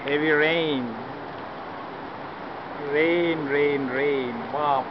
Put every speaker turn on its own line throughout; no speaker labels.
Heavy rain. Rain. Wow.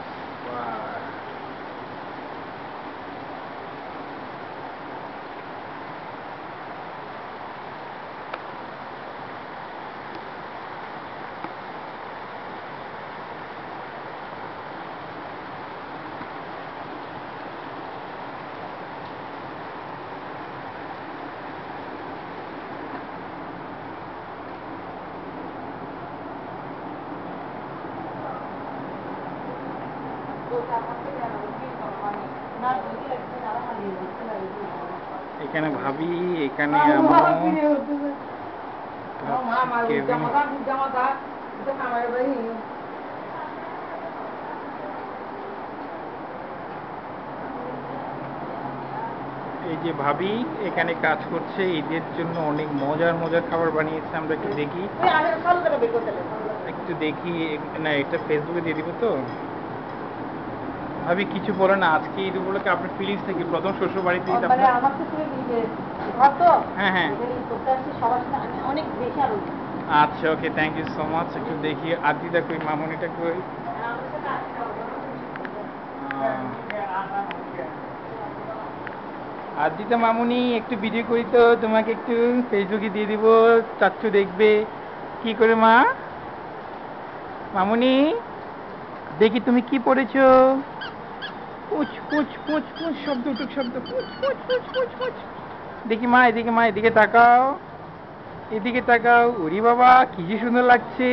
এখানে ভাবি, এখানে এই যে ভাবি এখানে কাজ করছে, ঈদের জন্য অনেক মজার খাবার বানিয়েছে। আমরা একটু দেখি না, এটা ফেসবুকে দিয়ে দিব তো। ভাবি কিছু বলে না, আজকে ঈদ উপলক্ষে আপনার ফিলিংস থেকে প্রথম শ্বশুর বাড়িতে ঈদ আপনার? হ্যাঁ আচ্ছা, ওকে, থ্যাংক ইউ সো মাচ। একটু দেখি আদিদা কই, মামুনিটা কই? আদিতা মামুনি একটু ভিডিও করি তো, তোমাকে একটু ফেসবুকে দিয়ে দিব, চাচ্চু দেখবে। কি করে মা? মামুনি দেখি তুমি কি পড়েছো। পুচ পুচ পুচ পুচ শব্দ উঠুক, শব্দ পুচ পুচ পুচ পুচ পুচ। দেখি মা, এদিকে তাকাও, এদিকে তাকাও। ওরে বাবা, কি যে সুন্দর লাগছে।